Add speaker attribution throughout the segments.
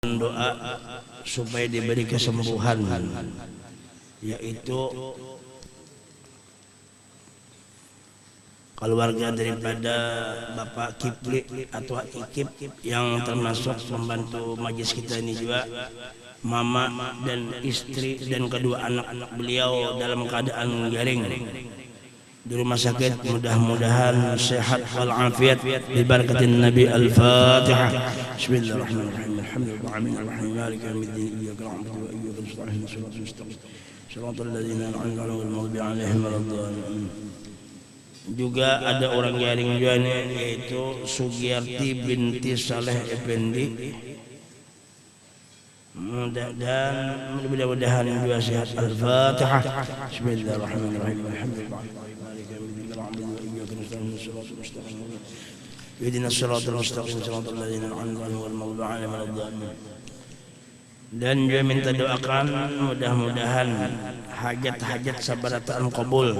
Speaker 1: doa supaya diberi kesembuhan, yaitu keluarga daripada Bapak Kipli atau Ikip yang termasuk membantu majelis kita ini juga, mama dan istri dan kedua anak-anak beliau dalam keadaan garing di rumah sakit. Mudah-mudahan sehat walafiat bi barakatin Nabi. Al-Fatihah. Bismillahirrahmanirrahim. Alhamdulillahirrahmanirrahim. Maliki yaumiddin. Iyyaka na'budu wa iyyaka nasta'in. Shiratal ladzina an'amta 'alaihim ghairil maghdubi 'alaihim waladdallin. Juga ada orang garing juga nih, yaitu Sugiyarti binti Saleh Effendi. Dan mudah-mudahan juga sehat. Al-Fatihah. Bismillahirrahmanirrahim. Dan juga minta doakan mudah-mudahan hajat-hajat sabarataan qabul,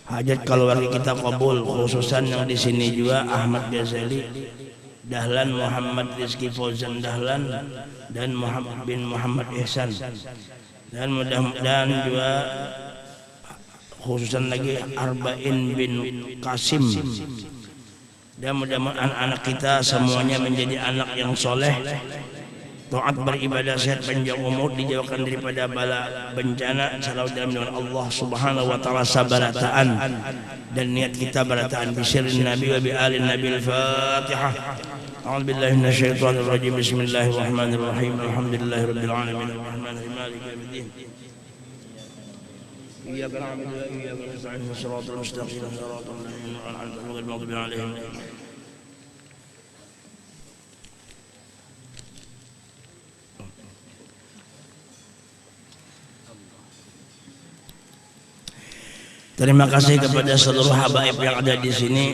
Speaker 1: hajat keluarga kita qabul, khususan yang di sini juga Ahmad Ghazali Dahlan, Muhammad Rizki Fauzan Dahlan, dan Muhammad bin Muhammad Ihsan. Dan mudah-mudahan juga khususan lagi Arba'in bin Qasim. Dan mudah-mudahan anak-anak kita semuanya menjadi anak yang soleh, taat beribadah, sehat panjang umur, dijauhkan daripada bala bencana, selalu dalam naungan Allah Subhanahu wa taala, sabarataan dan niat kita barataan bisirrin nabi wa bi alin nabi. Al-Fatihah. A'udzu billahi minasyaitonir rajim. Bismillahirrahmanirrahim. Alhamdulillahirabbil alamin. Arrahmanirrahim. Maliki yaumiddin. Iyyaka na'budu wa iyyaka nasta'in. Shiratal mustaqim. Shiratal ladzina an'amta 'alaihim ghairil maghdubi 'alaihim. Terima kasih kepada seluruh habaib yang ada di sini.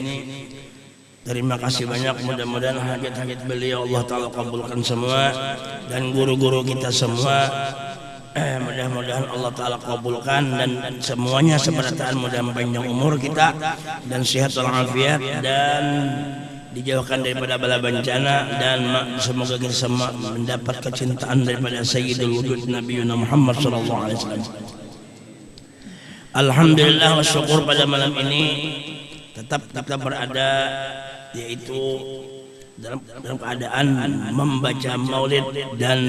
Speaker 1: Terima kasih banyak. Mudah-mudahan hajat-hajat beliau Allah Ta'ala kabulkan semua, dan guru-guru kita semua mudah-mudahan Allah Ta'ala kabulkan, dan semuanya seberataan mudah panjang umur kita dan sehat walafiat dan dijauhkan daripada bala bencana, dan semoga kita semua mendapat kecintaan daripada Sayyidul Wujud Nabi Muhammad sallallahu alaihi wasallam. Alhamdulillah wa syukur, pada malam ini tetap kita berada yaitu dalam keadaan membaca maulid dan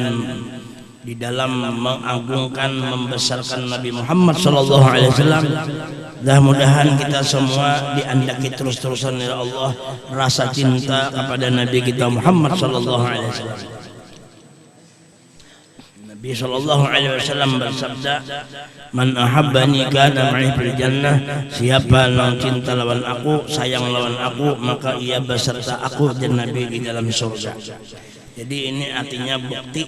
Speaker 1: di dalam mengagungkan membesarkan Nabi Muhammad sallallahu alaihi wasallam. Mudah-mudahan kita semua diandaki terus-terusan oleh Allah rasa cinta kepada Nabi kita Muhammad sallallahu alaihi wasallam. Nabi sallallahu alaihi wasallam bersabda, "Man ahabbani kana ma'i fil jannah." Siapa yang cinta lawan aku, sayang lawan aku, maka ia beserta aku dan Nabi di dalam surga. Jadi ini artinya bukti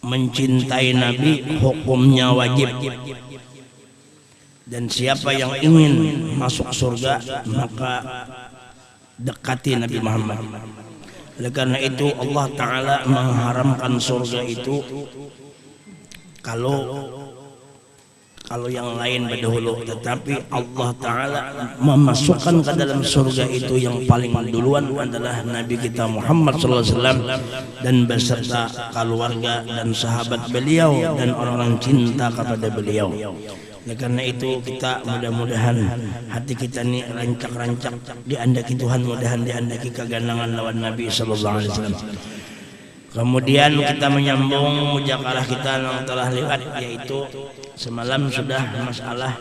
Speaker 1: mencintai Nabi hukumnya wajib. Dan siapa yang ingin masuk surga, maka dekati Nabi Muhammad. Oleh karena itu Allah Ta'ala mengharamkan surga itu kalau yang lain berdahulu, tetapi Allah Ta'ala memasukkan ke dalam surga itu yang paling duluan adalah Nabi kita Muhammad SAW dan beserta keluarga dan sahabat beliau dan orang-orang cinta kepada beliau. Oleh karena itu kita mudah-mudahan hati kita ini rancak-rancak diandaki Tuhan, mudahan diandaki kegandangan lawan Nabi sallallahu alaihi wasallam. Kemudian kita menyambung mujakarah kita yang telah lewat, yaitu semalam sudah masalah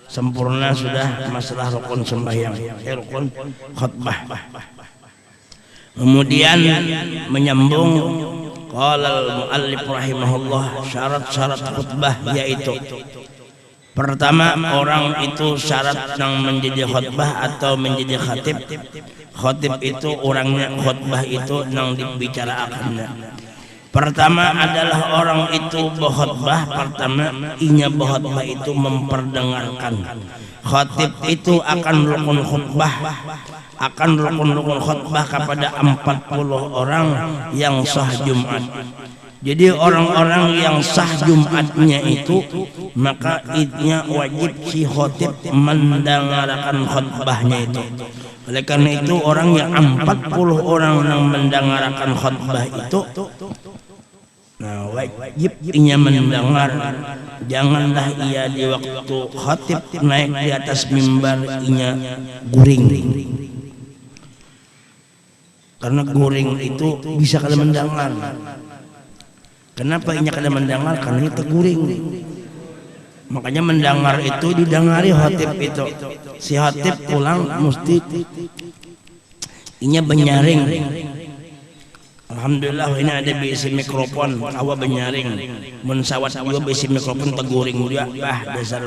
Speaker 1: sempurna, sudah masalah rukun sembahyang, rukun khutbah. Kemudian menyambung qala al-muallif rahimahullah, syarat-syarat khutbah, yaitu pertama, orang itu syarat yang menjadi khutbah atau menjadi khatib. Khatib itu orangnya, khutbah itu yang dibicarakannya. Pertama adalah orang itu berkhutbah, pertama inya berkhutbah itu memperdengarkan. Khatib itu akan rukun khutbah, akan rukun khutbah kepada 40 orang yang sah Jumat. Jadi orang-orang yang sah Jumatnya itu, maka idnya wajib si khotib mendengarkan khutbahnya itu. Oleh karena itu orang yang 40 orang yang mendengarkan khutbah itu, nah wajib ia mendengar. Janganlah ia di waktu khatib naik di atas mimbar ia guring. Karena guring itu bisa kada mendengar. Kenapa ia kada mendengar? Karena itu guring. Makanya mendengar itu didengari khatib itu. Si khatib pulang mesti inya benyaring. Alhamdulillah ini ada bisi mikrofon, awa benyaring. Mun sawat juga bisi mikrofon teguring dia, dasar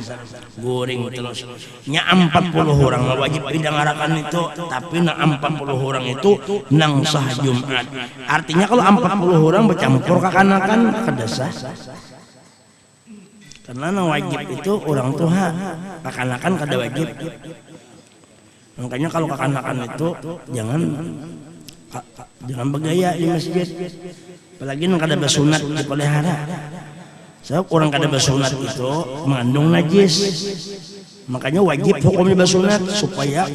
Speaker 1: guring terus. Nya 40 orang wajib didengarakan itu, tapi na 40 orang itu nang sah Jumat. Artinya kalau 40 orang bercampur kekanakan kada sah. Karena nang wajib itu orang tua, kekanakan kada wajib. Makanya kalau kekanakan itu jangan bergaya di masjid, apalagi nang kada bersunat dipelihara. Sebab orang kada bersunat itu mengandung najis, makanya wajib hukumnya bersunat supaya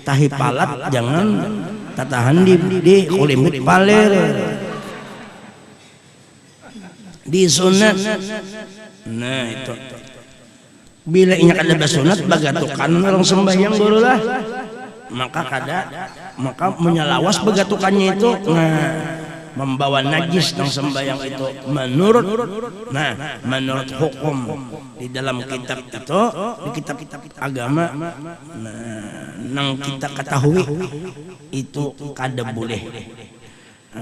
Speaker 1: tahi palat jangan tatahan di kulimut paler di sunat. Nah itu bila inya kada bersunat bagatukan orang sembahyang dululah, maka menyelawas begatukannya itu membawa najis yang sembahyang itu menurut hukum di dalam kitab itu, di kitab agama nang kita ketahui itu kada boleh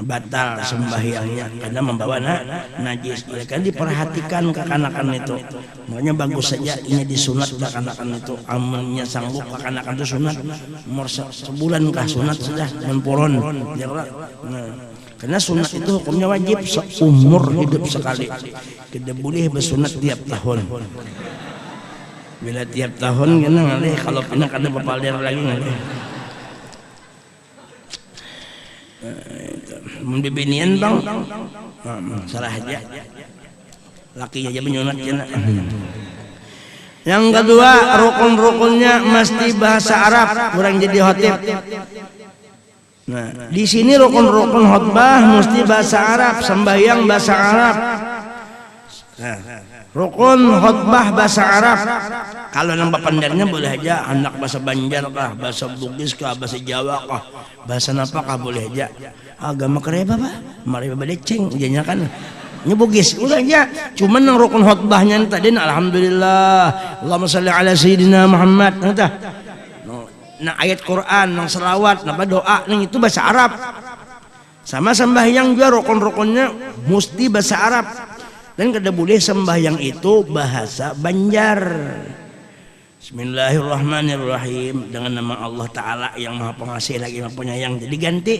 Speaker 1: batal sembahyangnya karena membawa najis. Mereka diperhatikan kekanakan itu, makanya bagus saja ini disunat kekanakan itu. Amunnya sanggup kekanakan itu sunat umur sebulan kah sunat sudah menporon ya. Karena sunat itu hukumnya wajib seumur hidup sekali, tidak boleh bersunat tiap tahun. Bila tiap tahun kena ngalih, kalau pindah kada bapalir lagi ngalih. Membibinian bang, salah aja. Laki aja menyunat jana. Yang kedua rukun-rukunnya mesti bahasa Arab, kurang jadi khatib. Nah di sini rukun-rukun khutbah mesti bahasa Arab, sembahyang bahasa Arab. Nah, rukun khutbah bahasa Arab. Kalau nambah pandarnya boleh aja anak bahasa Banjar kah, bahasa Bugis kah, bahasa Jawa kah, bahasa napa kah boleh aja. Agama kereba pak, mari badeceng jadinya kan nyebugis ulah aja. Cuman nang rukun khutbahnya tadi alhamdulillah Allahumma shalli ala sayyidina Muhammad nah ayat Quran nang selawat napa doa nang itu bahasa Arab. Sama sembahyang juga rukun-rukunnya mesti bahasa Arab, dan kada boleh sembahyang itu bahasa Banjar. Bismillahirrahmanirrahim, dengan nama Allah Ta'ala yang maha pengasih lagi maha penyayang, jadi ganti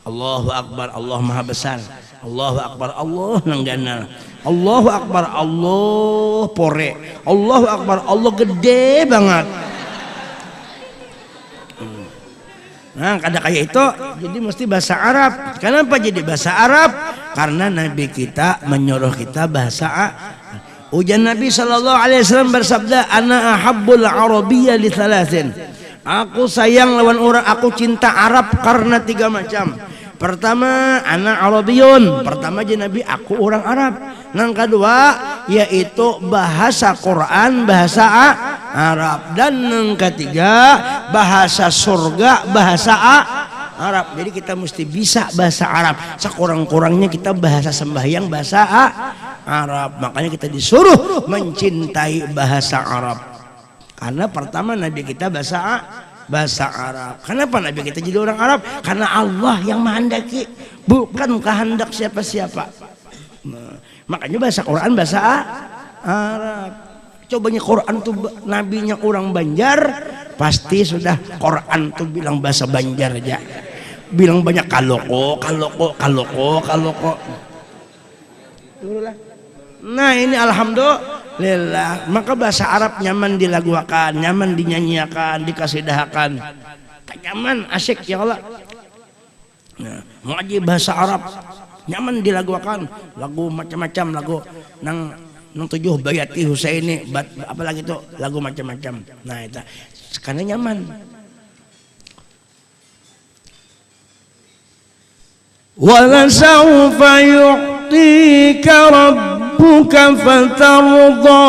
Speaker 1: Allahu Akbar, Allah maha besar, Allahu Akbar, Allah nang ganal, Allahu Akbar, Allah pore, Allahu Akbar, Allah gede banget. Nah kada kayak itu, jadi mesti bahasa Arab. Kenapa jadi bahasa Arab? Karena Nabi kita menyuruh kita bahasa Arab. Ujian Nabi SAW bersabda, ana ahabbul arabiyya li thalathin. Aku sayang lawan orang, aku cinta Arab karena 3 macam. Pertama, ana arabiyun. Pertama aja Nabi, aku orang Arab. Yang kedua, yaitu bahasa Quran, bahasa Arab. Dan yang ketiga, bahasa surga, bahasa Arab. Jadi kita mesti bisa bahasa Arab. Sekurang-kurangnya kita bahasa sembahyang bahasa Arab. Makanya kita disuruh mencintai bahasa Arab. Karena pertama Nabi kita bahasa Arab. Kenapa Nabi kita jadi orang Arab? Karena Allah yang menghendaki, bukan kehendak siapa-siapa. Nah, makanya bahasa Quran bahasa Arab. Cobanya Quran tuh nabinya orang Banjar, pasti sudah Quran tuh bilang bahasa Banjar aja. Bilang banyak kaloko. Nah ini alhamdulillah, maka bahasa Arab nyaman dilaguakan, nyaman dinyanyiakan, dikasidahakan, nyaman, asyik ya Allah. Nah, ngaji bahasa Arab nyaman dilaguakan, lagu macam-macam, lagu nang 7 Bayati Husaini, apalagi itu lagu macam-macam. Nah itu karena nyaman. walasawfa yu'tika rabbuka fatarda.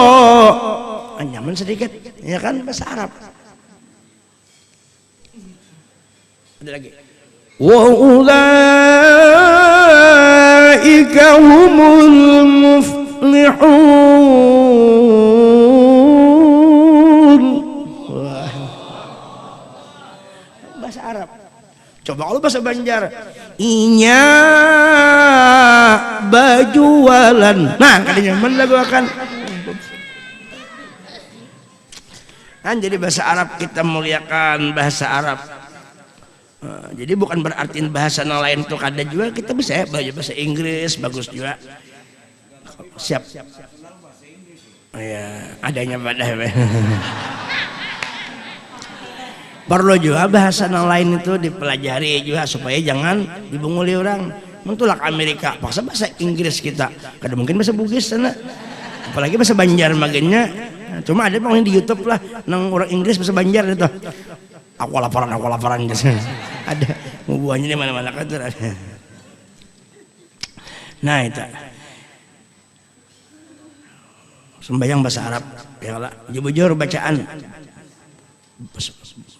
Speaker 1: Nyaman sedikit ya kan bahasa Arab. Ada lagi. Wa ulaika humul muflihun. Bahasa Arab. Coba kalau bahasa Banjar, inya bajualan. Nah, kadang nyaman lagu akan. Kan jadi bahasa Arab kita muliakan bahasa Arab. Jadi bukan berarti bahasa lain itu kada juga kita bisa ya, bahasa Inggris bagus juga. Siap. Oh ya, adanya pada. Perlu juga bahasa lain itu dipelajari juga supaya jangan dibunguli orang. Mentulak Amerika, paksa bahasa Inggris kita. Kada mungkin bahasa Bugis sana. Apalagi bahasa Banjar magenya. Cuma ada pokoknya di YouTube lah nang orang Inggris bahasa Banjar itu. Aku laparan gitu. Ada buahnya di mana-mana kan ada. Nah itu sembahyang bahasa Arab ya lah, bujur bacaan.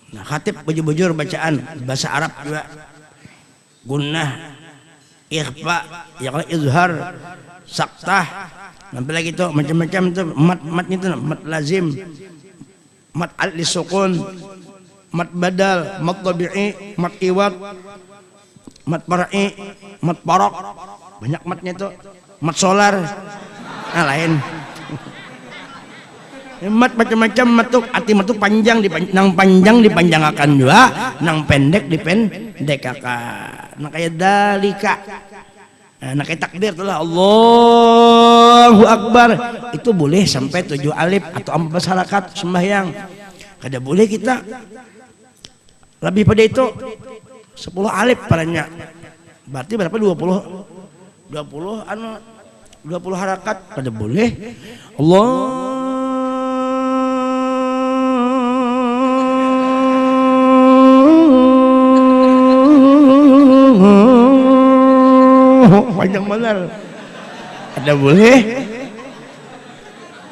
Speaker 1: Nah khatib bujur bacaan bahasa Arab juga. Gunnah, ikhfa, ya kalau izhar, saktah, sampai lagi itu macam-macam itu mat-matnya itu mat lazim, mat al-sukun, mat badal, mat tabi'i, mat iwad, mat para'i, mat parok, banyak matnya itu, mat solar, nah lain. Mat macam-macam matuk, arti matuk panjang nang panjang dipanjangkan juga, nang pendek dipendekakan. Nah kayak dalika, nah kayak takbir itulah Allahu Akbar itu boleh sampai 7 alif atau 14 harakat sembahyang. Kada boleh kita lebih pada itu 10 alif padanya. Berarti berapa 20 harakat kada boleh. Panjang benar. Ada boleh.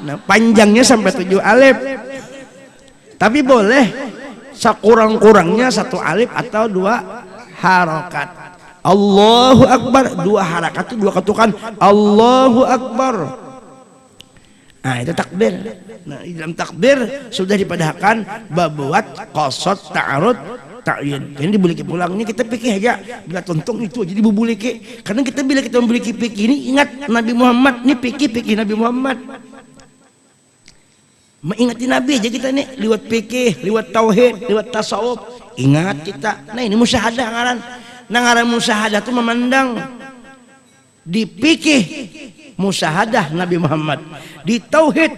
Speaker 1: Nah, panjangnya sampai 7 alif. Tapi boleh sekurang-kurangnya 1 alif atau 2 harakat. Allahu Akbar 2 harakat itu 2 ketukan Allahu Akbar. Nah, itu takbir. Nah, di dalam takbir sudah dipadahkan babuat qasad ta'arud ta'yin. Jadi dibuliki pulangnya kita pikir aja bila tonton itu jadi dibuliki. Karena kita bila kita membuliki pikir ini ingat Nabi Muhammad ini pikir Nabi Muhammad. Mengingati Nabi aja kita nih lewat fikih, lewat tauhid, lewat tasawuf. Ingat kita. Nah, ini musyahadah ngaran. Nah, ngaran musyahadah itu memandang di fikih musyahadah Nabi Muhammad, di tauhid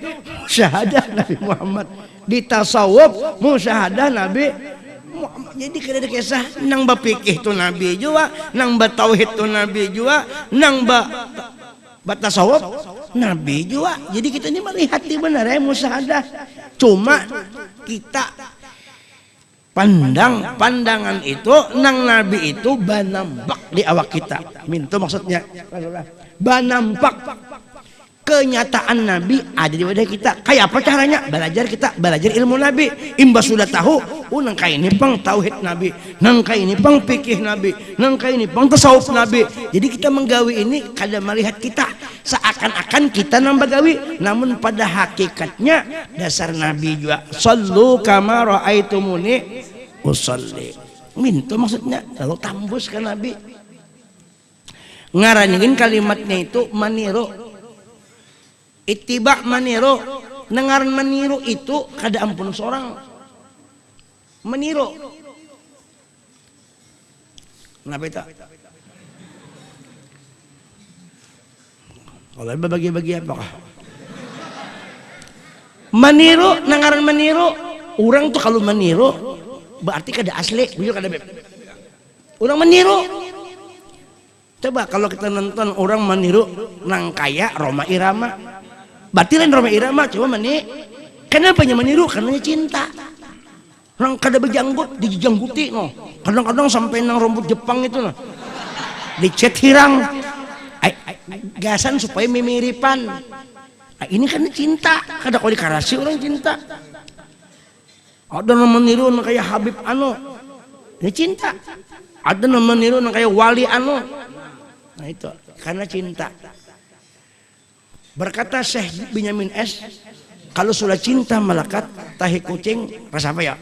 Speaker 1: musyahadah Nabi Muhammad, di tasawuf musyahadah Nabi Muhammad. Jadi kada ada kisah nang ba fikih tu Nabi juga, nang ba tauhid tu Nabi juga, nang ba tasawuf Nabi juga. Jadi kita ini melihat di benar ya musyahadah. Cuma kita pandangan itu nang Nabi itu banampak di awak kita. Mintu maksudnya banampak kenyataan Nabi ada di wadah kita. Kayak apa caranya? Belajar ilmu Nabi. Imbas sudah tahu, nang kayak ini pang tauhid Nabi, nang kayak ini pang fikih Nabi, nang kayak ini pang tasawuf Nabi. Jadi kita menggawi ini kada melihat kita seakan-akan kita nambah gawi, namun pada hakikatnya dasar Nabi juga sallu kama raaitumuni usolli. Mintu maksudnya lalu tambus ke Nabi. Ngaraningin kalimatnya itu maniru. Ittiba maniru, nengaran maniru itu kada ampun seorang meniru. Kenapa itu? Kalau bagi-bagi apakah? Meniru, nengaran meniru, orang tuh kalau meniru berarti kada asli, bujur kada beb. Orang meniru. Coba kalau kita nonton orang meniru nang kaya Roma Irama. Berarti lain Roma Irama coba kenapa meniru? Karena cinta. Orang kada berjanggut dijangguti no. Kadang-kadang sampai nang rambut Jepang itu no. dicet hirang, gasan supaya mimiripan. Ini kan cinta, kada kau dikarasi orang cinta. Ada nama niru kayak Habib anu, ini cinta. Ada nama niru kayak Wali anu, nah itu karena cinta. Berkata Syekh Binyamin S, kalau sudah cinta melekat tahi kucing rasa apa ya?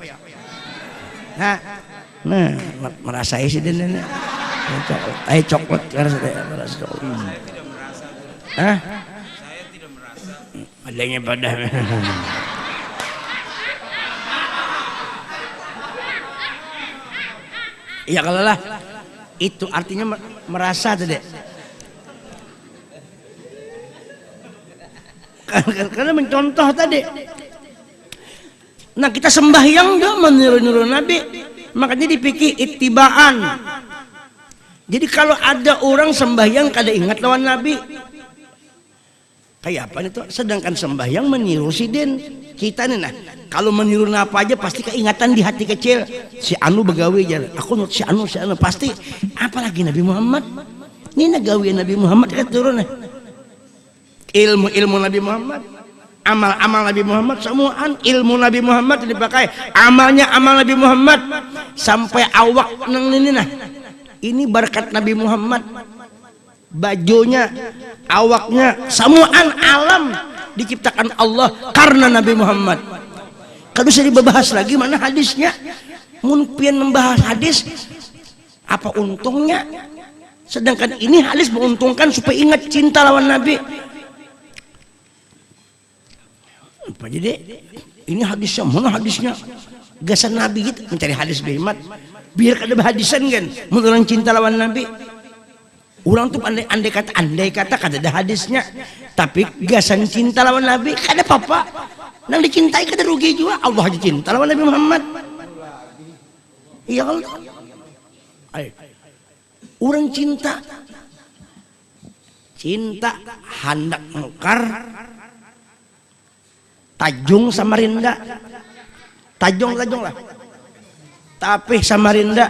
Speaker 1: Nah merasa isi dan ini. Tahi coklat merasa coklat. Hah?
Speaker 2: Saya tidak merasa.
Speaker 1: Adanya pada. Ya kalau lah itu artinya merasa tadi. Karena mencontoh tadi. Nah kita sembahyang juga meniru-niru Nabi, makanya dipikir ittibaan. Jadi kalau ada orang sembahyang kada ingat lawan Nabi, kayak apa itu? Sedangkan sembahyang meniru sidin kita nih. Nah kalau meniru apa aja pasti keingatan di hati kecil. Si anu begawi aja, aku si anu pasti. Apalagi Nabi Muhammad. Ini nagawi Nabi Muhammad kan turun nih. Ilmu Nabi Muhammad, amal Nabi Muhammad, semuaan ilmu Nabi Muhammad dipakai, amalnya amal Nabi Muhammad sampai awak nang ini nah. Ini berkat Nabi Muhammad. Bajunya, awaknya, semuaan alam diciptakan Allah karena Nabi Muhammad. Kalau bisa dibahas lagi mana hadisnya? Mungkin membahas hadis apa untungnya? Sedangkan ini hadis menguntungkan supaya ingat cinta lawan Nabi. Apa jadi? Ini hadisnya, mana hadisnya? Gasan Nabi gitu, mencari hadis behmat. Biar kada hadisan kan, menurut cinta lawan Nabi. Orang tuh andai kata kada ada hadisnya, tapi gasan cinta lawan Nabi kada apa-apa. Nang dicintai kada rugi juga. Allah aja cinta lawan Nabi Muhammad. Iya kalau orang cinta hendak nukar Tajung Samarinda, Tajung lah. Tapi Samarinda,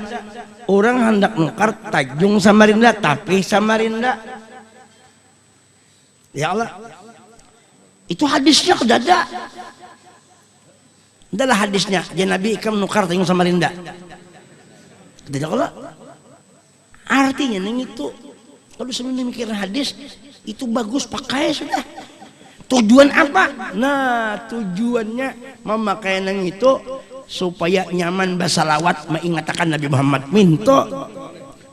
Speaker 1: orang hendak nukar Tajung Samarinda, tapi Samarinda. Ya Allah, itu hadisnya sudah ada. Adalah hadisnya, ya Nabi ikam nukar Tajung Samarinda. Tidak Allah. Artinya neng itu, kalau sebelum mikir hadis itu bagus pakai sudah. Tujuan apa? Nah tujuannya memakai nang itu supaya nyaman basalawat mengingatkan Nabi Muhammad. Minto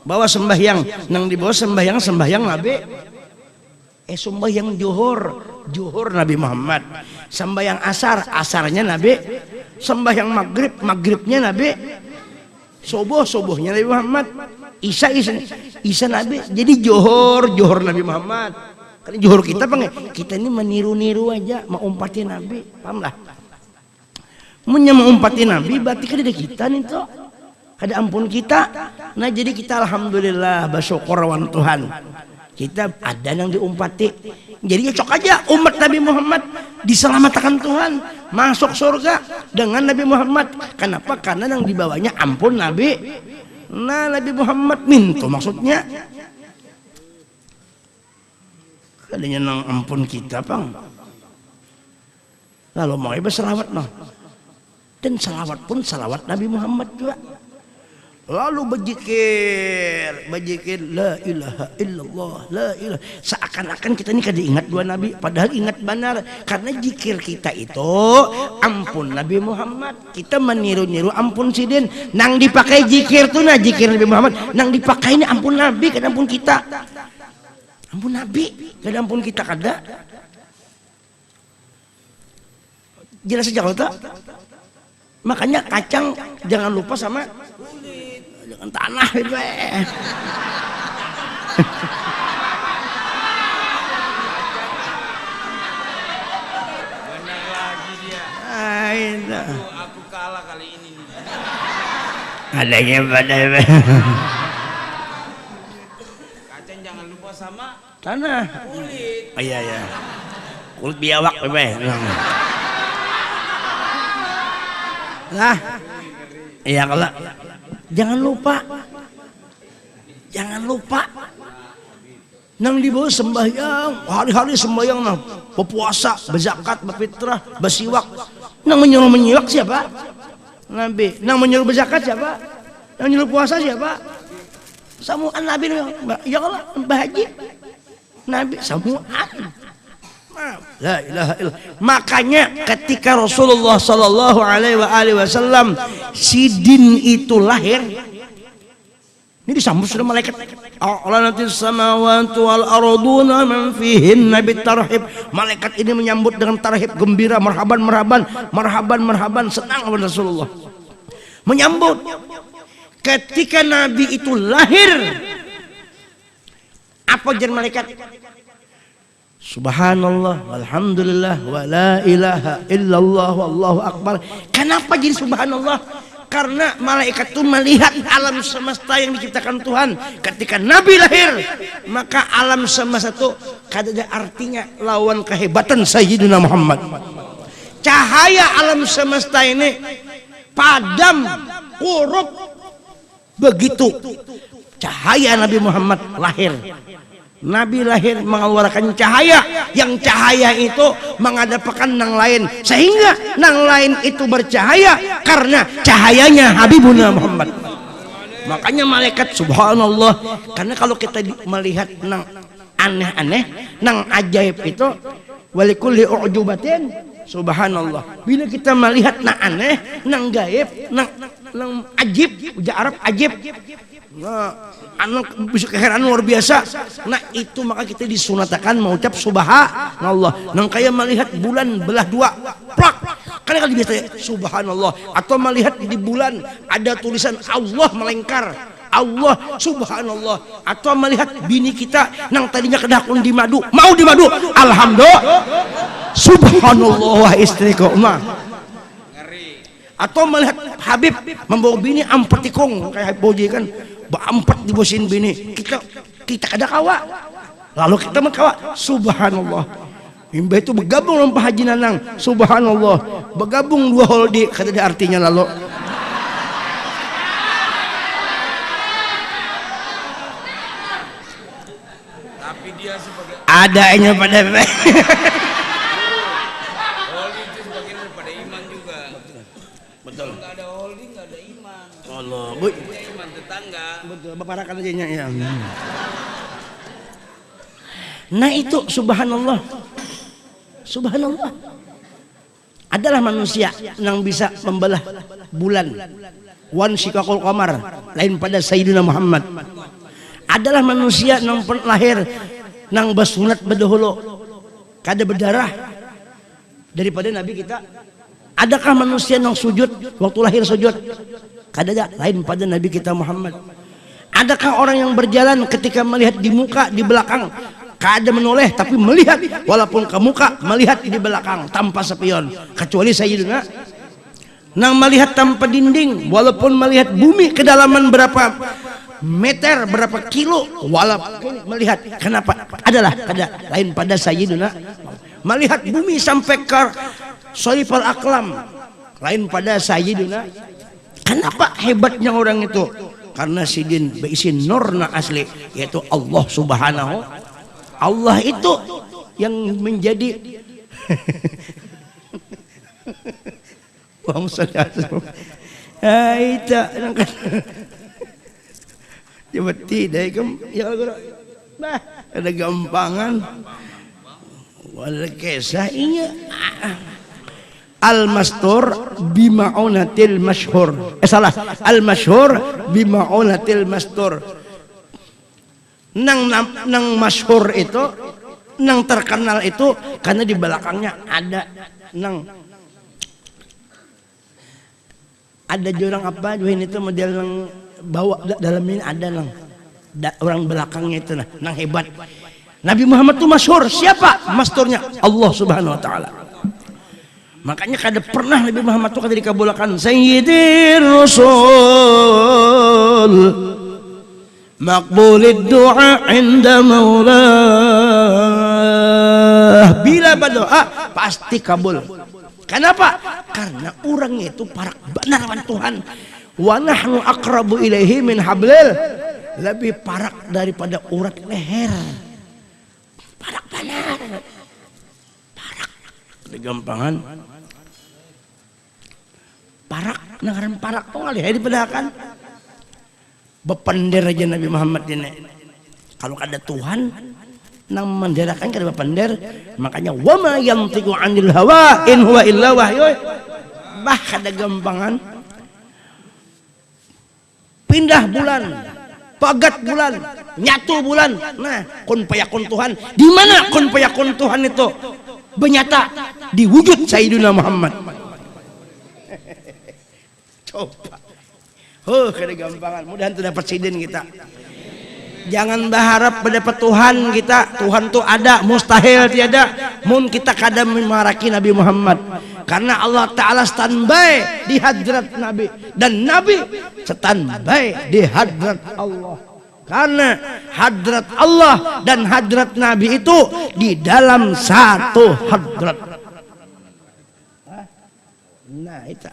Speaker 1: bawa sembahyang nang dibawa sembahyang Nabi. Sembahyang Johor Nabi Muhammad. Sembahyang asarnya Nabi. Sembahyang maghribnya Nabi. Subuhnya Nabi Muhammad. Isya Nabi. Jadi Johor Nabi Muhammad. Karena Johor kita ini meniru-niru aja, mengumpati Nabi, paham lah? Mengumpati Nabi berarti kada kita nih toh, kada ampun kita. Nah jadi kita alhamdulillah bersyukur lawan Tuhan. Kita ada yang diumpati. Jadi cocok aja umat Nabi Muhammad diselamatkan Tuhan masuk surga dengan Nabi Muhammad. Kenapa? Karena yang dibawanya ampun Nabi. Nah Nabi Muhammad minta maksudnya. Kadanya nang ampun kita pang. Lalu mau berselawat noh. Dan selawat pun selawat Nabi Muhammad juga. Lalu berzikir la ilaha illallah, la ilaha. Seakan-akan kita ini kada ingat dua Nabi, padahal ingat benar. Karena zikir kita itu ampun Nabi Muhammad. Kita meniru-niru ampun sidin. Nang dipakai zikir tuh nah zikir Nabi Muhammad. Nang dipakai ini ampun Nabi, kada ampun kita. Ampun Nabi, kada ampun kita kada. Jelas saja kalau tak. Makanya kacang jangan lupa sama kulit, jangan tanah itu.
Speaker 2: Benar lagi dia. Aku kalah kali ini.
Speaker 1: Adanya pada
Speaker 2: Kacang jangan lupa sama
Speaker 1: tanah.
Speaker 2: kulit.
Speaker 1: Oh iya. Kulit biawak Nah, iya kalau jangan lupa Nang dibawa sembahyang, hari-hari sembahyang nang berpuasa, berzakat, berfitrah, bersiwak. Nang menyuruh menyiwak siapa? Nabi. Nang menyuruh berzakat siapa? Nang menyuruh puasa siapa? Samuan Nabi. Ya Allah, bahaji. Nabi samuan. La ilaha illallah. Makanya ketika Rasulullah sallallahu alaihi wasallam sidin itu lahir, ini disambut sudah malaikat. A'lanatis samawati wal arduna man fihinna bitarhib. Malaikat ini menyambut dengan tarhib, gembira, marhaban marhaban, marhaban marhaban, senang kepada Rasulullah. Menyambut. Ketika Nabi itu lahir, apa jar malaikat? Subhanallah, walhamdulillah, wa la ilaha illallah, wallahu akbar. Kenapa jadi subhanallah? Karena malaikat itu melihat alam semesta yang diciptakan Tuhan. Ketika Nabi lahir, maka alam semesta itu ada artinya lawan kehebatan Sayyidina Muhammad. Cahaya alam semesta ini padam, korup. Begitu cahaya Nabi Muhammad lahir. Nabi lahir mengeluarkan cahaya, yang cahaya itu menghadapkan nang lain, sehingga nang lain itu bercahaya karena cahayanya Habibuna Muhammad. Makanya malaikat subhanallah, karena kalau kita melihat nang aneh-aneh, nang ajaib itu walikulli u'jubatin subhanallah. Bila kita melihat nang aneh, nang gaib, nang ajib, ujar Arab ajib, nah, anak bisa keheranan luar biasa. Nah itu maka kita disunatakan mengucap subhanallah. Nang kayak melihat bulan belah dua, plak. Karena kalau biasa subhanallah, atau melihat di bulan ada tulisan Allah melengkar, Allah subhanallah, atau melihat bini kita nang tadinya kedakun di madu, mau di madu, alhamdulillah subhanallah istriku mah. Atau melihat Habib membawa bini ampetikong kayak boji kan, baampat dibosin bini, kita kada kawa, lalu kita mengkawa subhanallah. Imba itu bergabung dengan Pak Haji Nanang subhanallah, bergabung dua holdi, kada ada artinya lalu.
Speaker 2: Tapi dia sebagai
Speaker 1: Adanya pada
Speaker 2: holding itu sebagian daripada iman juga.
Speaker 1: betul.
Speaker 2: Nggak ada holding, nggak ada iman.
Speaker 1: Allah, bu,
Speaker 2: Punya iman tetangga.
Speaker 1: betul. Baparakan aja ya. Nah itu subhanallah, subhanallah. Adalah manusia yang bisa membelah bulan. Wan sikakul qamar, lain pada Sayyidina Muhammad. Adalah manusia yang lahir nang basunat bedahulu, kada berdarah daripada Nabi kita. Adakah manusia yang sujud waktu lahir sujud? Kada ada, lain pada Nabi kita Muhammad. Adakah orang yang berjalan ketika melihat di muka, di belakang, kada menoleh tapi melihat, walaupun ke muka melihat di belakang tanpa spion, kecuali Sayyidina nang melihat tanpa dinding, walaupun melihat bumi kedalaman berapa meter, berapa kilo, walaupun melihat. Kenapa? Adalah kada, lain pada Sayyidina melihat bumi sampai ke Soifal Aklam, lain pada Sayyidina. Kenapa hebatnya orang itu? Karena sidin berisi nurna asli, yaitu Allah subhanahu. Allah itu yang menjadi ada gampangan wala kisah iya. Al-mastur bima'unatil masyhur. Salah. Al-masyhur bima'unatil mastur. Nang masyhur itu, nang terkenal itu karena di belakangnya ada ada jurang apa ini itu model nang bawa dalam ini ada orang belakangnya itu nang hebat. Nabi Muhammad itu masyhur. Siapa masturnya? Allah Subhanahu wa taala. Makanya kada pernah Nabi Muhammad itu kada dikabulkan Sayyidir Rasul maqbulid du'a inda maulah. Bila berdoa pasti kabul. Kenapa? Karena orangnya itu parak benar dengan Tuhan. Wa nahnu aqrabu ilaihi min hablil, lebih parak daripada urat leher. Parak benar. Parak. Kegampangan. Parak, nangaran parak tuh ngalih dipedakan. Bepender aja Nabi Muhammad ini. Kalau ada Tuhan nang menderakan kada bepender, makanya wama yantiqu 'anil hawa in huwa illa wahyu. Bah kada gampangan. Pindah bulan, pagat bulan, nyatu bulan. Nah, kun payakun Tuhan. Di mana kun payakun Tuhan itu bernyata di wujud Sayyidina Muhammad. Coba. Kada gampangan. Mudahan itu dapat sidin kita. Jangan berharap mendapat Tuhan kita. Tuhan tuh ada, mustahil tiada. Mun kita kada memaraki Nabi Muhammad. Karena Allah Ta'ala standby di hadrat Nabi. Dan Nabi standby di hadrat Allah. Karena hadrat Allah dan hadrat Nabi itu di dalam satu hadrat. Nah itu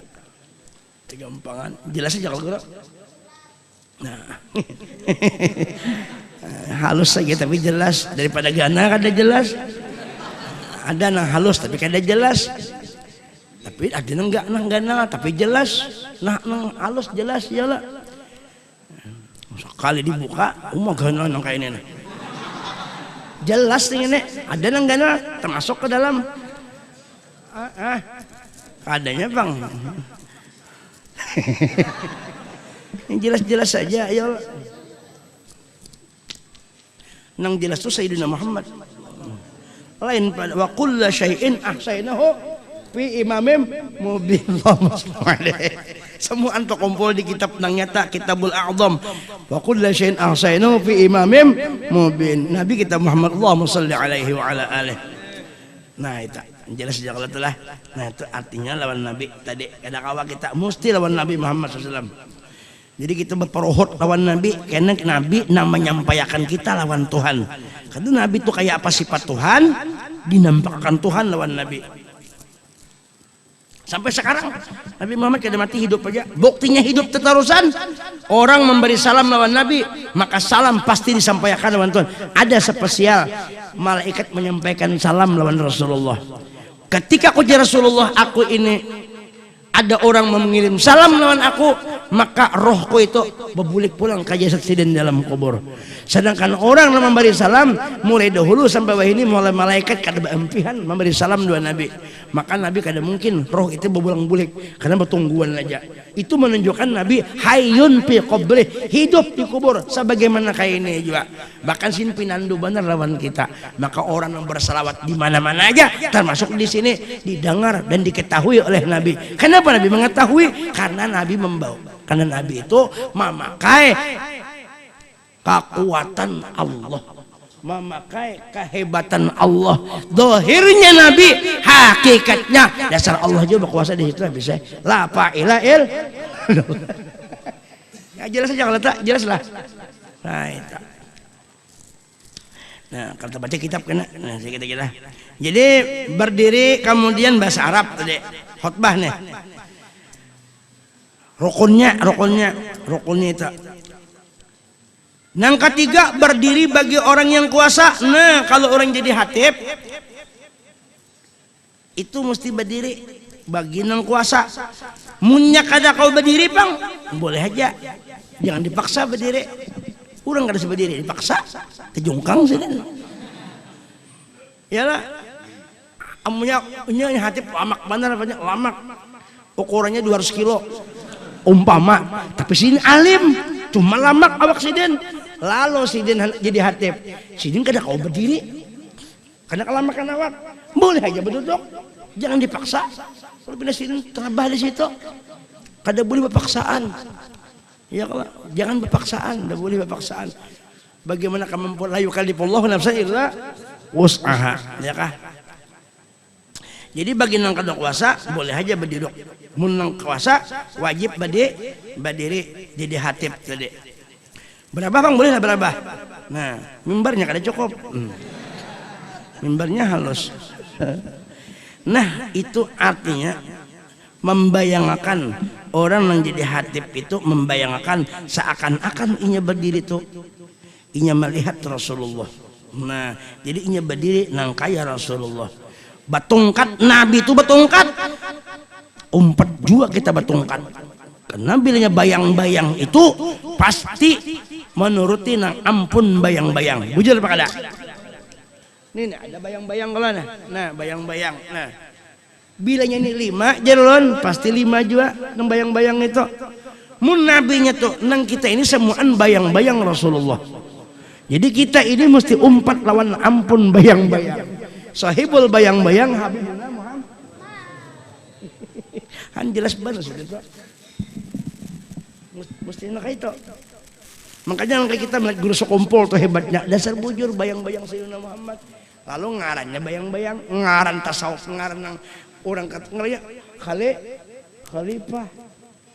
Speaker 1: gampangan. Jelas aja kalau nah halus saja tapi jelas, daripada gana kada jelas. Ada nang halus tapi kada jelas, tapi ada nang enggak nang gana tapi jelas. Nah nang halus jelas ya lah. Sekali dibuka umah gana nang kayak ini jelas ini ada nang gana termasuk ke dalam adanya bang. Yang jelas-jelas saja ayo. Nang jelas itu Sayyidina Muhammad. Lain pada wa kullu syai'in ahsaynahu fi imamin mubin. Semua anto kumpul di kitab nang nyata Kitabul A'zam. Wa kullu syai'in ahsaynahu fi imamin mubin. Nabi kita Muhammad Allahumma shalli alaihi wa ala alihi. Nah itu jelas saja kalau itulah. Nah itu artinya lawan Nabi tadi kada kawa kita mesti lawan Nabi Muhammad SAW. Jadi kita berperohot lawan Nabi karena Nabi nang menyampaikan kita lawan Tuhan. Karena Nabi itu kayak apa sifat Tuhan dinampakkan Tuhan lawan Nabi. Sampai sekarang Nabi Muhammad kada mati hidup aja. Buktinya hidup terusan. Orang memberi salam lawan Nabi, maka salam pasti disampaikan lawan Tuhan. Ada spesial malaikat menyampaikan salam lawan Rasulullah. Ketika aku jadi Rasulullah, aku ini ada orang mengirim salam lawan aku, maka rohku itu berbulik pulang ke jasad sidin dalam kubur. Sedangkan orang yang memberi salam mulai dahulu sampai wahini mulai malaikat kada beempihan memberi salam dua Nabi. Maka Nabi kada mungkin roh itu berbulang-bulik karena bertungguan aja. Itu menunjukkan Nabi hayyun fi qabri, hidup di kubur sebagaimana kayak ini juga. Bahkan sin pinandu benar lawan kita. Maka orang yang bersalawat di mana-mana aja termasuk di sini didengar dan diketahui oleh Nabi. Kenapa Nabi mengetahui? Karena Nabi membawa. Karena Nabi itu memakai kekuatan Allah, memakai kehebatan Allah. Dohirnya Nabi, hakikatnya dasar Allah juga berkuasa di situ bisa. La ilaha illallah. Ya jelas aja kalau tak jelas lah. Nah itu. Nah kalau baca kitab kena. Nah kita. Jadi berdiri kemudian bahasa Arab tadi khutbah nih. Rukunnya itu. Yang ketiga berdiri bagi orang yang kuasa. Nah kalau orang jadi khatib itu mesti berdiri bagi yang kuasa. Munyak ada kau berdiri bang, boleh aja, jangan dipaksa berdiri. Orang kada berdiri dipaksa, kejungkang sih. Yalah, amunya khatib lamak benar banyak lamak. Ukurannya 200 kilo. Umpama, tapi sini alim, cuma lamak awak sidin. Lalu sidin jadi khatib, sidin kada kau berdiri, karena kelamakan awak. Boleh aja berduduk, jangan dipaksa. Kalau bila sidin terabah di situ, kada boleh berpaksaan. Ya kalau jangan berpaksaan, kada boleh berpaksaan. Bagaimana kemampuan la yukallifullahu nafsan illa wus'aha, ya kah? Jadi bagi nang kada kuasa boleh aja berdiri. Mun nang kuasa wajib berdiri jadi khatib tadi. Berapa bang? Boleh lah berapa? Nah, mimbarnya kada cukup. Mimbarnya halus. Nah, itu artinya membayangkan orang yang jadi khatib itu membayangkan seakan-akan inya berdiri itu inya melihat Rasulullah. Nah, jadi inya berdiri nang kaya Rasulullah. Batungkat Nabi itu batungkat. Umpat juga kita batungkat. Karena bilanya bayang-bayang itu pasti menuruti nang ampun bayang-bayang. Bujur apa kada? Nih ada bayang-bayang kalau nah bayang-bayang. Nah, bilanya ini 5 jalon pasti 5 juga nang bayang-bayang itu. Mun nabinya tuh nang kita ini semuaan bayang-bayang Rasulullah. Jadi kita ini mesti umpat lawan ampun bayang-bayang. Sahibul bayang-bayang Habibuna Muhammad. Han jelas banget sudah. Mesti nak itu. Makanya kalau kita melihat guru sekumpul tuh hebatnya. Dasar bujur bayang-bayang Sayyidina Muhammad. Lalu ngarannya bayang-bayang, ngaran tasawuf, ngaran yang orang kata ngeraya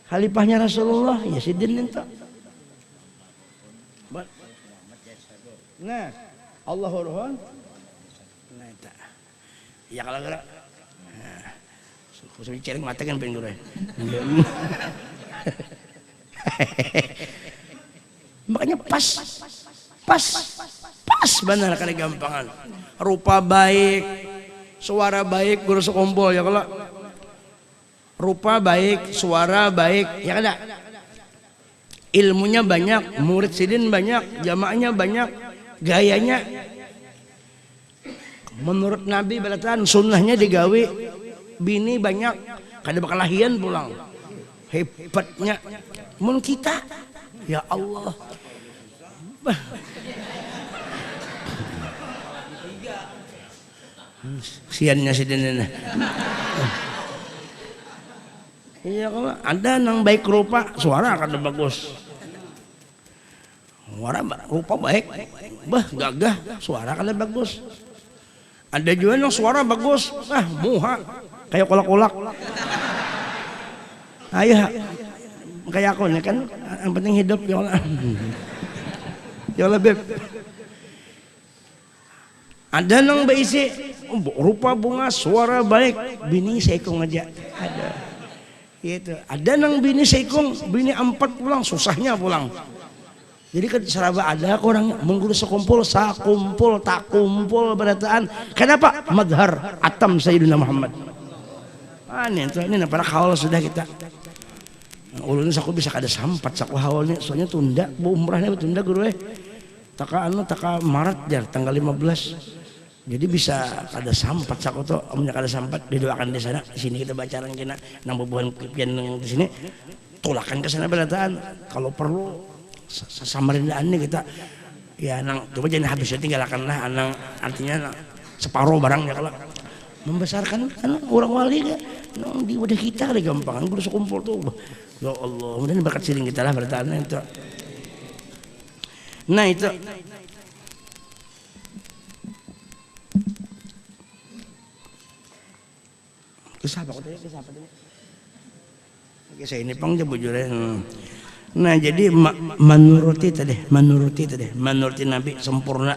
Speaker 1: khalifahnya Rasulullah ya sidin itu. Nah, Allahur Rahman. Nah, itu. Ya kalau gerak. Nah, khususnya cering mata kan pengen gue. Makanya pas benar kali gampangan. Rupa baik, suara baik, guru sekumpul ya kalau. Rupa baik, suara baik, ya kada. Ilmunya banyak, murid sidin banyak, jamaahnya banyak, gayanya. Menurut Nabi beratan sunnahnya digawe, bini banyak, kada bakal lahian pulang. Hebatnya, mun kita, ya Allah. Siannya sidin ini. Iya kalau ada nang baik rupa, suara akan bagus. Suara rupa baik, gagah, suara akan bagus. Ada juga nang suara bagus, muha kayak kolak-kolak. Ayo, kayak aku nih kan, yang penting hidup ya Allah. Ya Allah beb. Ada nang berisi rupa bunga, suara baik, bini seikung aja. Ada. Gitu. Ada nang bini seikung, bini 4 pulang, susahnya pulang. Jadi kan seraba ada orang mengguru sekumpul, sakumpul, tak kumpul berataan. Kenapa? Madhar atam Sayyidina Muhammad. Ini para kaul sudah kita. Ulun saku bisa kada sampat saku haulnya, soalnya tunda, bu umrahnya tunda guru taka Maret jar tanggal 15. Jadi bisa kada sampat saku tuh, omnya kada sampat didoakan di sana. Di sini kita bacaran kena nang bebuhan pian di sini. Tolakan ke sana berataan. Kalau perlu samarindaan nih kita ya nang coba jangan habis tinggalkanlah anang artinya separuh barangnya kalau membesarkan kan orang wali kan di wadah kita ada gampangan guru sekumpul tuh ya Allah kemudian berkat siring kita lah berataan itu. Nah itu kisah apa tadi kisah ini pang jebujurnya. Nah jadi menuruti Nabi sempurna.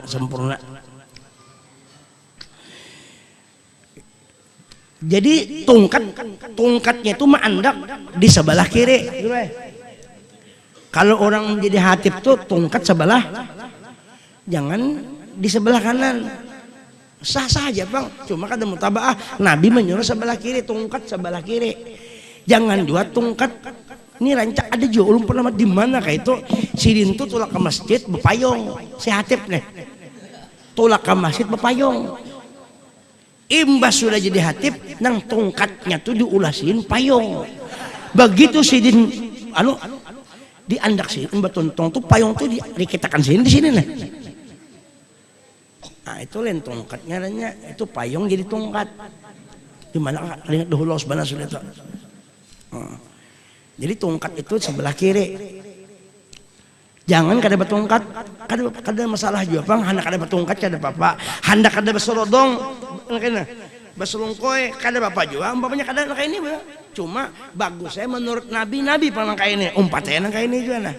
Speaker 1: Jadi tungkatnya itu mandak di sebelah kiri. Kalau orang menjadi hatib tuh tungkat sebelah, jangan di sebelah kanan. Sah saja bang, cuma kada mutabaah. Nabi menyuruh sebelah kiri, tungkat sebelah kiri. Jangan juga tungkat. Ini rancak ada juga ulun pernah di mana kayak itu sidin tuh tulak ke masjid bepayong si hatib nih tulak ke masjid bepayong imbas sudah jadi hatib nang tongkatnya tuh diulasin payong begitu sidin diandak sidin batuntong tuh payong tuh dikitakan sidin di sini nih. Nah itu lain tongkatnya itu payong jadi tongkat di mana kalian dahulu sebenarnya sudah itu. Jadi tongkat itu sebelah kiri. Jangan kada bertongkat, kada masalah juga bang. Hendak kada bertongkat kada apa-apa. Hendak kada bersolodong, kena berselungkoy kada apa-apa juga. Umpamanya kada kayak ini, bang. Cuma bagus saya menurut Nabi pernah kayak ini. Umpatnya kayak ini juga nah.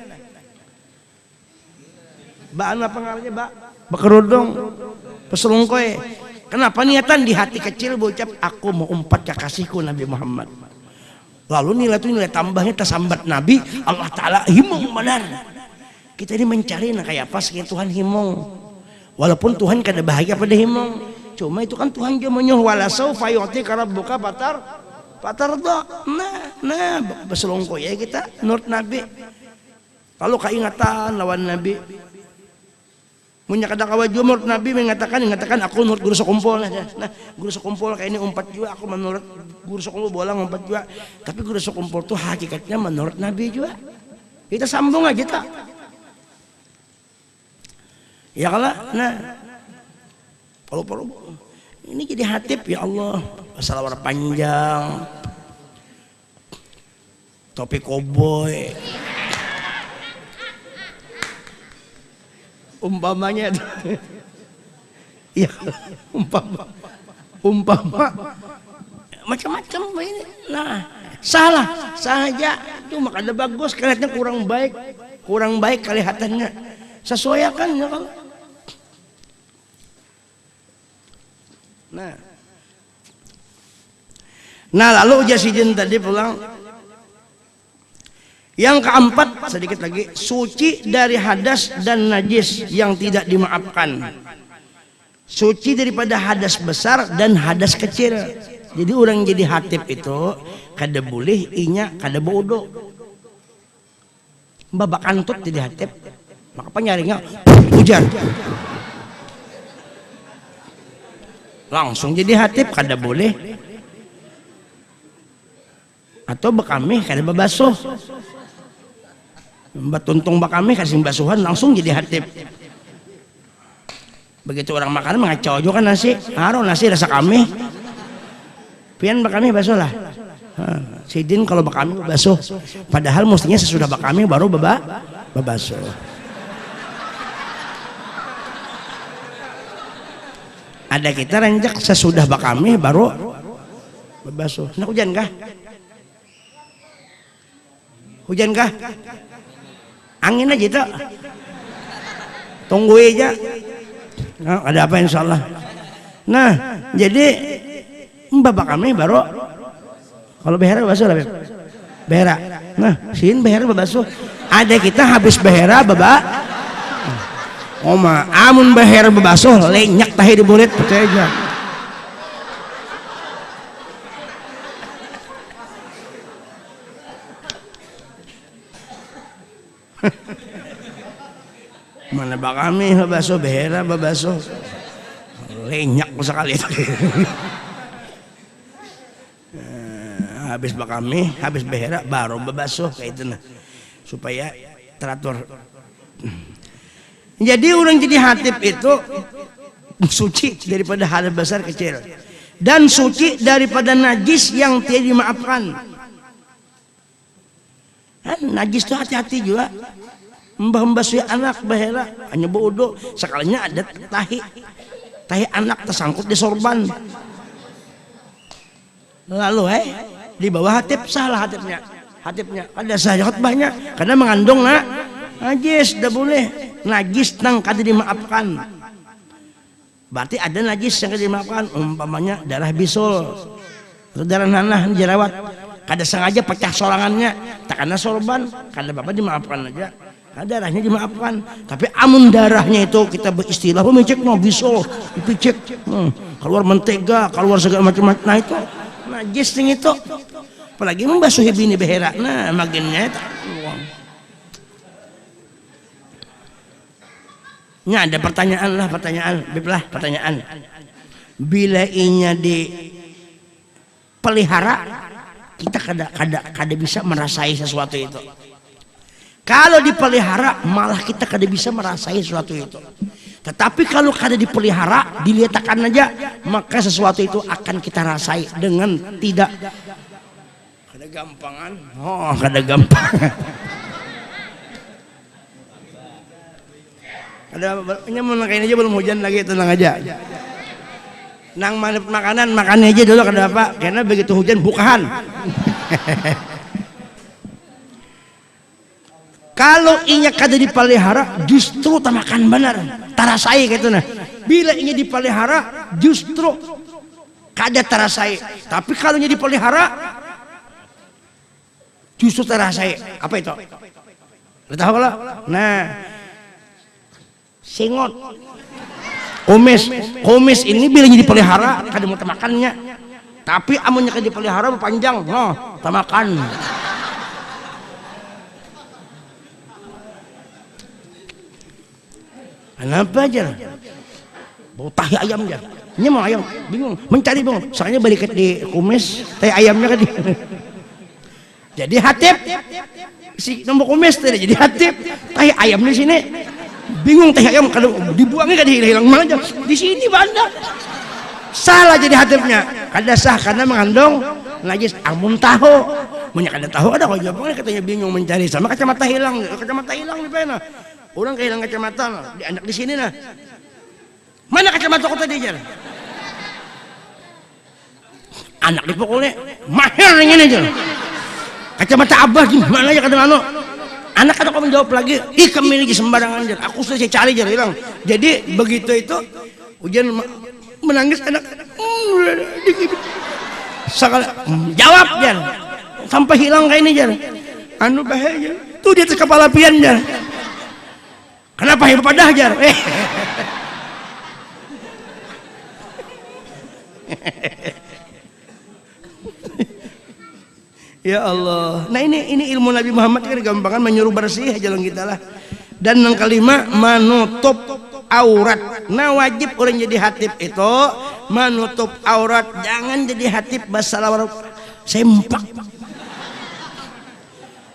Speaker 1: Baan apa ngaranya bak? Berkerudung, berselungkoy. Kenapa niatan di hati kecil berucap aku mau umpat kekasihku Nabi Muhammad. Lalu nilai tambahnya tersambat Nabi Allah Ta'ala himung benar. Kita ini mencari nah kayak apa sih Tuhan himung. Walaupun Tuhan kada bahagia pada himong, cuma itu kan Tuhan dia menyuruh wala saufa yu'tika rabbuka fatarda. Nah beselongko ya kita nurut Nabi. Kalau keingatan lawan Nabi, punya kadang jumur Nabi mengatakan aku nurut guru sekumpul. Nah guru sekumpul kayak ini umpat juga, aku menurut guru sekumpul bolang umpat juga. Tapi guru sekumpul tuh hakikatnya menurut Nabi juga. Kita sambung aja tak. Ya kalah. Nah kalau ini jadi hatib ya Allah, masalah warna panjang, topi koboi. Umpamanya ya umpama macam-macam ini. Nah salah saja itu maka ada bagus kelihatannya kurang baik kelihatannya, sesuaikan ya kalau. Nah lalu Jasidin tadi pulang. Yang keempat sedikit lagi, suci dari hadas dan najis yang tidak dimaafkan. Suci daripada hadas besar dan hadas kecil. Jadi orang jadi hatib itu kada boleh inya kada bodoh. Babak antut jadi hatib, maka penyaringnya hujan. Langsung jadi hatib kada boleh. Atau bakami kada babasuh. Mbak tuntung bakami kasih basuhan langsung jadi hatib. Begitu orang makan mengacau juga kan nasi, nasi rasa kami. Pian bakami basuh lah. Sidin kalau bakami basuh, padahal mestinya sesudah bakami baru babasuh. Ada kita renjak sesudah bakami baru babasuh. Nah hujan kah? Hujan kah? Angin aja tak, tunggu aja. Nah, ada apa insya Allah. Nah jadi bapak kami baru kalau behera basuh lah behera. Nah sin behera basuh. Ada kita habis behera baba. Oma amun behera basuh lenyak tahi di burit percaya aja. Mana bakami babasuh behera babasuh lenyak sekali itu. Habis bakami habis behera baru babasuh kayak itu nah supaya teratur. Jadi orang jadi hatib itu suci daripada hadas besar kecil dan suci daripada najis yang tidak dimaafkan. Najis itu hati-hati juga. Mbah suya anak bahera hanya bodoh sekalinya ada tahi anak tersangkut di sorban. Lalu di bawah hatib salah hatibnya ada sahaja banyak karena mengandung najis tidak boleh. Najis nang kada dimaafkan berarti ada najis yang kada dimaafkan, umpamanya darah bisul atau darah nanah jerawat kada sengaja pecah sorangannya tak kena sorban kada bapak dimaafkan aja. Darahnya dimaafkan, tapi amun darahnya itu kita beristilah mecek no bisul dipicek, keluar mentega, keluar segala macam-macam. Nah itu najis ning itu. Apalagi membasuhi bini behera. Nah maginnya nya ada pertanyaan. Bila inya dipelihara, kita kada bisa merasai sesuatu itu. Kalau dipelihara malah kita kada bisa merasai sesuatu itu. Tetapi kalau kada dipelihara, diletakkan aja, maka sesuatu itu akan kita rasai dengan tidak kada gampangan. Oh, kada gampang. Ada mau nakain aja belum hujan lagi, tenang aja. Nang makan aja dulu kada apa, karena begitu hujan bukahan. Kalau inya kada dipelihara justru tamakan benar tarasai gitu nah. Bila inya dipelihara justru kada tarasai. Tapi kalau inya dipelihara justru tarasai. Apa itu? Tahu lah. Nah, singot. Kumis ini bila dipelihara kada mau makannya. Tapi amunnya kada dipelihara panjang, no, tamakan. Kenapa aja? Bau tahi ayam aja. Ini mau ayam, bingung, mencari bingung. Soalnya balik di kumis, tahi ayamnya kan. Jadi hatip, si nombor kumis tadi jadi hatip, tahi ayam di sini. Bingung tahi ayam kalau dibuangnya kan hilang mana aja. Di sini banda. Salah jadi hatipnya. Kada sah karena mengandung najis. Amun tahu, banyak ada tahu ada kok jawabnya katanya bingung mencari sama kacamata hilang di mana? Orang kehilangan kacamata, di anak di sini nah. Mana kacamata kau tadi aja? Anak dipukulnya mahir yang ini aja. Kacamata abah gimana ya kadang anak kata kau menjawab lagi, ih kami lagi sembarangan aja. Aku sudah saya cari aja hilang. Jadi begitu itu hujan menangis anak. Sekali jawab jar sampai hilang kayak ini jar. Anu bahaya. Tuh di atas kepala pian jar. Kenapa hidup pada jar? Ya Allah. Nah ini ilmu Nabi Muhammad kan gampangan menyuruh bersih jalan kita lah. Dan yang kelima menutup aurat. Nah wajib orang jadi hatib itu menutup aurat. Jangan jadi hatib bahasa Arab sempak.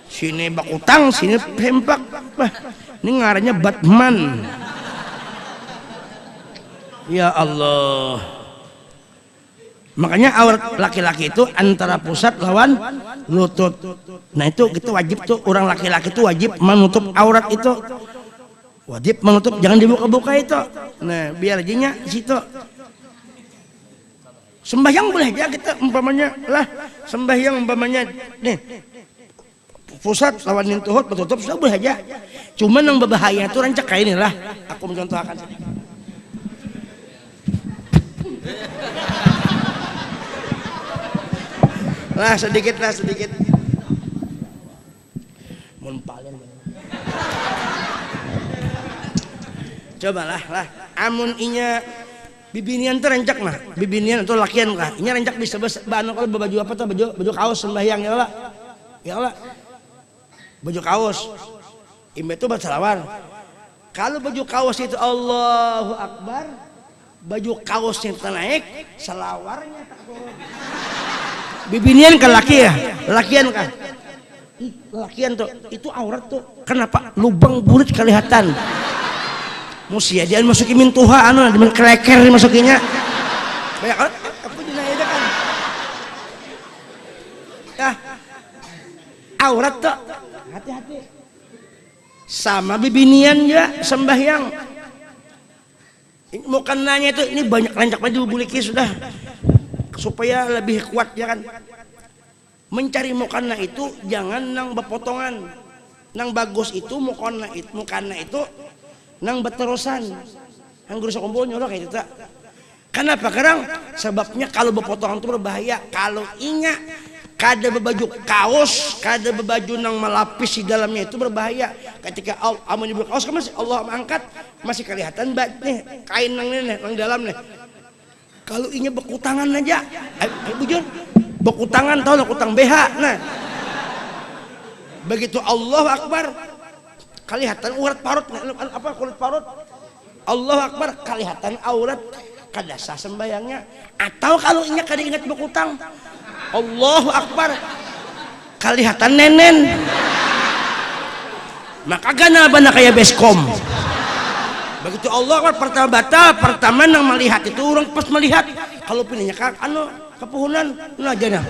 Speaker 1: Sini bakutang, sini sempak. Wah, ini ngarannya Batman. Ya Allah. Makanya aurat laki-laki itu antara pusat lawan lutut. Nah itu kita wajib tuh, orang laki-laki itu wajib menutup aurat itu. Wajib menutup, jangan dibuka-buka itu. Nah biar aja situ. Sembahyang boleh aja kita umpamanya lah, sembahyang umpamanya nih pusat lawan nintuhut betutup sudah boleh aja. Cuman yang berbahaya itu rancak kayak inilah. Aku mencontohkan sedikit. sedikit. Mun palen. Cobalah lah. Amun inya bibinian tuh rancak mah. Bibinian atau lakian kah? Inya rancak bisa banu kalau baju apa tuh baju kaos sembahyang ya lah. Ya lah. Baju kaos imbe itu bersalawar. Kalau baju kaos itu Allahu Akbar, baju kaosnya naik, selawarnya tak turun. Bibinian ke laki ya, lakian kan? Lakian tuh, itu aurat tuh. Kenapa? Lubang burit kelihatan. Musia dia masukin mintuha, anu, di kreker dimasukinya. Banyak apa dinaik kan? Ya, aurat tuh. Hati-hati. Sama bibinian ya sembahyang. Bukan nanya itu, ini banyak rancak baju buliki sudah supaya lebih kuat ya kan. Mencari mukana itu jangan nang bepotongan. Nang bagus itu mukana itu nang beterusan. Nang guru sakumpul nyolok kayak itu. Kenapa? Karena sebabnya kalau bepotongan itu berbahaya. Kalau inya kada berbaju kaos, kada berbaju nang melapis di dalamnya itu berbahaya. Ketika amun dibuka kaos kan masih Allah mengangkat masih kelihatan nih kain nang ini nang dalam nih. Kalau inya bekutangan aja, bujur, bekutangan tahu lah kutang BH. Nah, begitu Allah Akbar, kelihatan urat parut, apa kulit parut. Allah Akbar, kelihatan aurat, kada sah sembayangnya. Atau kalau inya kada ingat bekutang, Allahu Akbar, kelihatan nenen. Maka gana bana kayak beskom. Begitu Allah Akbar pertama nang melihat itu orang pas melihat kalau pinanya anu kepuhunan nu aja nah.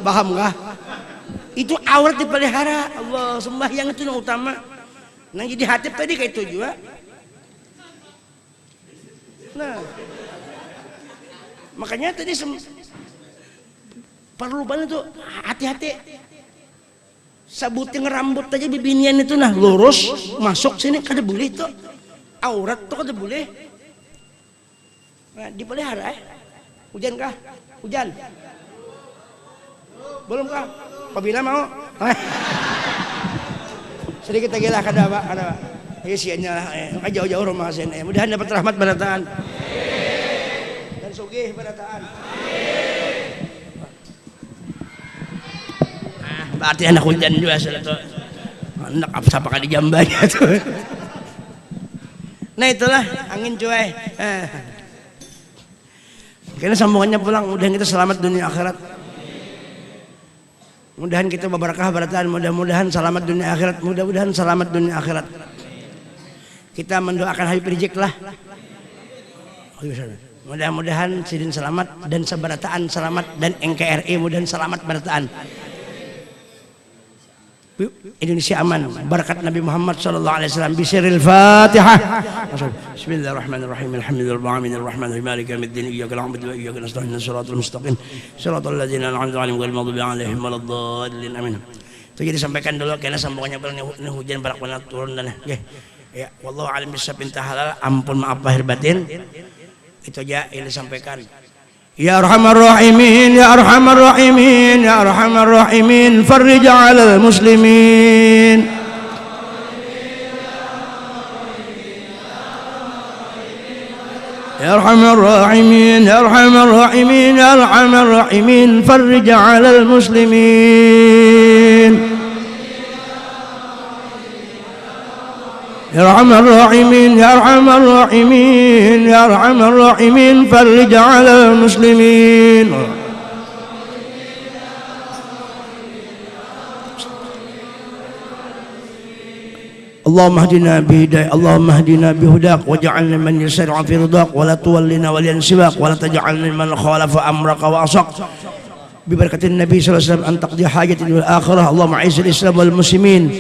Speaker 1: Paham gak? Itu aurat dipelihara. Allah, sembahyang itu yang utama. Nang jadi hatib tadi kayak itu juga. Nah, makanya tadi perlu banget tuh hati-hati. Sabutin rambut aja bibinian itu nah lurus masuk sini kada boleh tuh. Aurat tuh kada boleh. Nah, dipelihara Hujan kah? Hujan. Belum kah?
Speaker 2: Apabila mau. Sedikit lagi lah kada Pak. Isiannya jauh-jauh rumah sen. Mudahan dapat rahmat barataan. Dan sugih barataan. Berarti anak hujan juga salah tuh. Anak apa siapa kali jambanya tuh. Nah itulah angin cuy. Karena sambungannya pulang, mudahan kita selamat dunia akhirat. Mudahan kita berberkah barataan, mudah-mudahan selamat dunia akhirat, mudah-mudahan selamat dunia akhirat. Kita mendoakan Habib Rizik lah. Mudah-mudahan Sidin selamat dan sebarataan selamat dan NKRI mudahan selamat barataan. Indonesia aman berkat Nabi Muhammad sallallahu alaihi wasallam. Bisiril Fatihah. Bismillahirrahmanirrahim. Alhamdulillahirabbil alamin maliki yaumiddin iyyaka na'budu wa iyyaka nasta'in shiratal mustaqim shiratal ladzina an'amta 'alaihim ghairil maghdubi 'alaihim waladdallin amin. Itu jadi sampaikan dulu karena sambungannya ini hujan barak banget turun dan ya wallahu alim bisawab inta halal ampun maaf lahir batin. Itu aja yang disampaikan. Ya Arhamar Rahimin, Ya Arhamar Rahimin, Ya Arhamar Rahimin, farrij 'alal muslimin. Ya Arhamar Rahimin, Ya Arhamar Rahimin, Ya Arhamar Rahimin, farrij 'alal muslimin. Ya Arhamar Rahimin, Ya Arhamar Rahimin, Ya Arhamar Rahimin, farrij 'alal muslimin. Allahumma hdina bihidayah, Allahumma hdina bihudak waj'alna man yasri'u fi ridak wa la tuwallina waliyan siwak wa la taj'alna man khalafa amraka wa asaq. Bibarakatin Nabi sallallahu alaihi wasallam an taqdi hajatin wal akhirah. Allahumma a'izzil Islam wal muslimin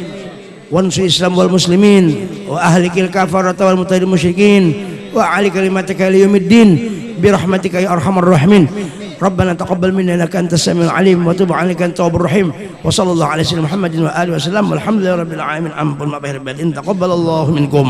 Speaker 2: wansur Islam wal muslimin wa ahlikil kafarata wal mutahhidin musyrikin wa ali kalimatika liyaumiddin birahmatika ya arhamar rahimin. Rabbana taqabbal minna innaka antas samiul alim wa tub 'alaina anta tawwabur rahim. Wa sallallahu alaihi wasallam Muhammadin wa alihi wasallam walhamdulillahi rabbil alamin. Ampun ma bahir batin taqabbalallahu minkum.